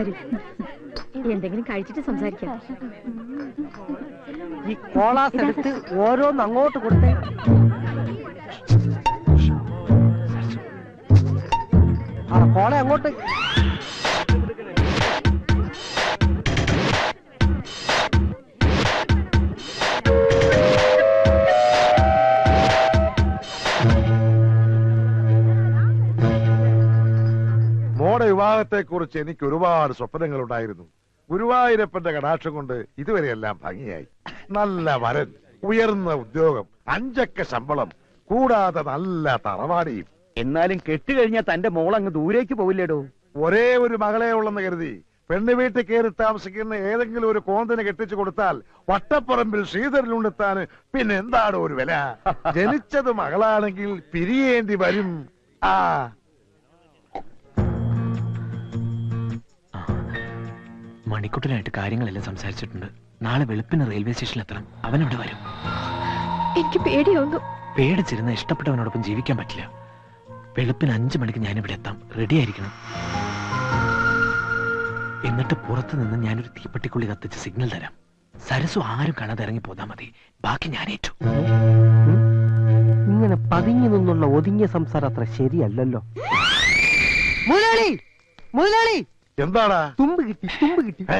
വരും. എന്തെങ്കിലും കഴിച്ചിട്ട് സംസാരിക്കാം. ഈ കോളാസ് എടുത്ത് ഓരോന്ന് അങ്ങോട്ട് കൊടുത്തേ. ആ കോള അങ്ങോട്ട്. മോടെ വിവാഹത്തെക്കുറിച്ച് എനിക്ക് ഒരുപാട് സ്വപ്നങ്ങൾ ഉണ്ടായിരുന്നു. ഗുരുവായൂരപ്പന്റെ കടാക്ഷം കൊണ്ട് ഇതുവരെയെല്ലാം ഭംഗിയായി. നല്ല വരൻ, ഉയർന്ന ഉദ്യോഗം, 5 അക്ക ശമ്പളം, കൂടാതെ നല്ല തറവാടിയും. എന്നാലും കെട്ടുകഴിഞ്ഞാൽ തന്റെ മോൾ അങ്ങ് ദൂരേക്ക് പോവില്ലേടോ? ഒരേ ഒരു മകളെ ഉള്ളെന്ന് കരുതി പെണ്ണ് വീട്ടിൽ കയറി താമസിക്കുന്ന ഏതെങ്കിലും ഒരു കോന്തിനെ കെട്ടിച്ചു കൊടുത്താൽ വട്ടപ്പറമ്പിൽ ശ്രീധരനുണ്ടെത്താന് പിന്നെ എന്താണ് ഒരു വില? ജനിച്ചത് മകളാണെങ്കിൽ പിരിയേണ്ടി വരും. ആ മണിക്കുട്ടനായിട്ട് കാര്യങ്ങളെല്ലാം സംസാരിച്ചിട്ടുണ്ട്. നാളെ വെളുപ്പിന് റെയിൽവേ സ്റ്റേഷനിൽ എത്തണം. അവനവിടെ വരും. എനിക്ക് പേടിയാവുന്നു. പേടിച്ചിരുന്ന ഇഷ്ടപ്പെട്ടവനോടൊപ്പം ജീവിക്കാൻ പറ്റില്ല. വെളുപ്പിന് 5 മണിക്ക് ഞാനിവിടെ എത്താം. റെഡി ആയിരിക്കണം. എന്നിട്ട് പുറത്തു നിന്ന് ഞാനൊരു തീപ്പെട്ടിക്കുള്ളി കത്തിച്ച് സിഗ്നൽ തരാം. സരസു ആരും കാണാതെ ഇറങ്ങി പോതാ മതി. ബാക്കി ഞാൻ ഏറ്റു. ഇങ്ങനെ പതുങ്ങി നിന്നുള്ള ഒതുങ്ങിയ സംസാരം അത്ര ശരിയല്ലല്ലോ. മുതലാളി, മുതലാളി, എന്താടാ? തുമ്പ് കിട്ടി.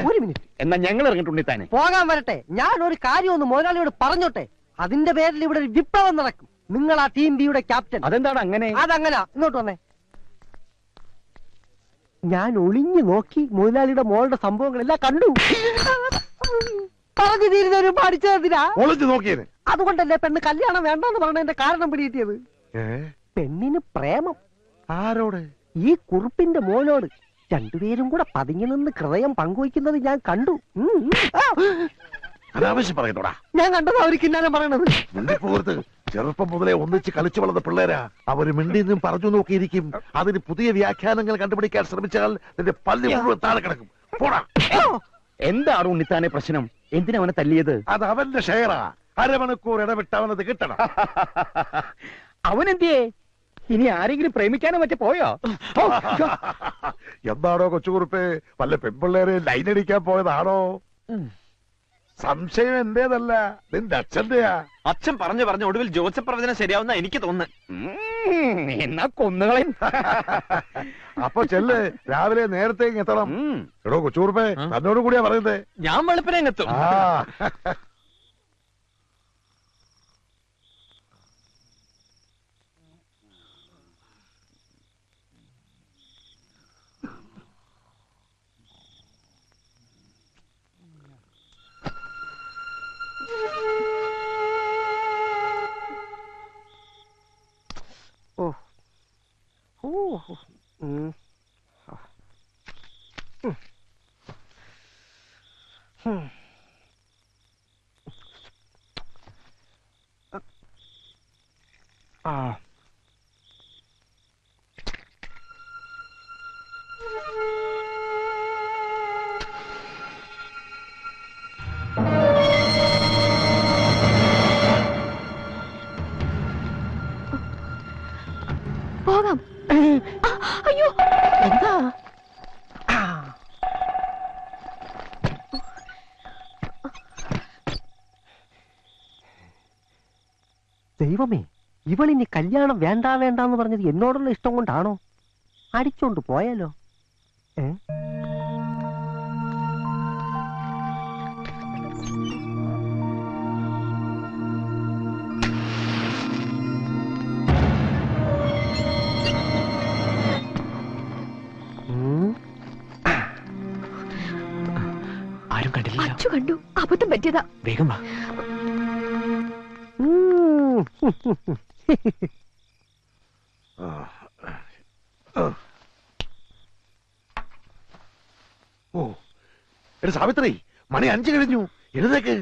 ഒരു മിനിറ്റ്. എന്നാ ഞങ്ങൾ ഇറങ്ങിയിട്ടുണ്ടി താനെ പോകാൻ വരട്ടെ. ഞാൻ ഒരു കാര്യം ഒന്ന് മുതലാളിയോട് പറഞ്ഞോട്ടെ. അതിന്റെ പേരിൽ ഇവിടെ ഒരു വിപ്ലവം നടക്കും. നിങ്ങൾ ആ ടീം ബിയുടെ ക്യാപ്റ്റൻ. അതെന്താണ് അങ്ങനെ? അതങ്ങനെ. ഇങ്ങോട്ട് വന്നേ. ഞാൻ ഒളിഞ്ഞു നോക്കി മുതലാളിയുടെ മോളുടെ സംഭവങ്ങളെല്ലാം കണ്ടു. പറഞ്ഞു തീരുന്നവരും പഠിച്ചതിനാ ഒളിച്ചു നോക്കിയത്. അതുകൊണ്ടല്ലേ പെണ്ണ് കല്യാണം വേണ്ടെന്ന് പറഞ്ഞതിന്റെ കാരണം പിടികിട്ടിയത്. പെണ്ണിന് പ്രേമം. ആരോട്? ഈ കുറുപ്പിന്റെ മോനോട്. രണ്ടുപേരും കൂടെ പതുങ്ങി നിന്ന് ഹൃദയം പങ്കുവയ്ക്കുന്നത് ഞാൻ കണ്ടു. അനാവശ്യം പറയുന്നോടാ. ഞാൻ കണ്ടത് അവർ കിന്നാരം പറയണത്. മിണ്ടിപ്പോകരുത്. ചെറുപ്പം മുതലേ ഒന്നിച്ച് കളിച്ചു വളർന്ന പിള്ളേരാ. അവര് മിണ്ടിന്നും പറഞ്ഞു നോക്കിയിരിക്കും. അതിന് പുതിയ വ്യാഖ്യാനങ്ങൾ കണ്ടുപിടിക്കാൻ ശ്രമിച്ചാൽ നിന്റെ പല്ല് മുഴുവൻ താഴെ കിടക്കും. പോടാ. എന്താണ് ഉണ്ണിത്താനെ പ്രശ്നം? എന്തിനാ അവനെ തല്ലിയത്? അത് അവന്റെ ഷെയറാ. അരമണിക്കൂർ ഇടവിട്ട് അവനത് കിട്ടണം. അവനെന്തിയേ? ഇനി ആരെങ്കിലും പ്രേമിക്കാനോ മറ്റേ പോയോ? എന്താണോ കൊച്ചുകുറുപ്പേ, വല്ല പെൺപിള്ളേരെ ലൈനടിക്കാൻ പോയതാണോ? സംശയം എന്റേതല്ല, നിന്റെ അച്ഛന്റെയാ. അച്ഛൻ പറഞ്ഞു ഒടുവിൽ ജോസഫ് പ്രവചനം ശരിയാവുന്ന എനിക്ക് തോന്നുന്നു. എന്നാ കൊന്നുകളയും. അപ്പൊ ചെല്ല്, രാവിലെ നേരത്തെ എത്തണം. എടോ കൊച്ചുകുറുപ്പേ, തന്നോട് കൂടിയാ പറയുന്നേ. ഞാൻ വെളുപ്പിനെ എത്തും. പോകാം. അയ്യോ, എന്താ? ദൈവമേ, ഇവളിനി കല്യാണം വേണ്ടാന്ന് പറഞ്ഞത് എന്നോടുള്ള ഇഷ്ടം കൊണ്ടാണോ? അടിച്ചോണ്ട് പോയാലോ? ആരും കണ്ടില്ല. അച്ചു കണ്ടു. അബദ്ധം പറ്റിയതാ. വേഗം വാ. ഓ, സാവിത്രി, മണി 5 കഴിഞ്ഞു. എഴുന്നേക്ക്.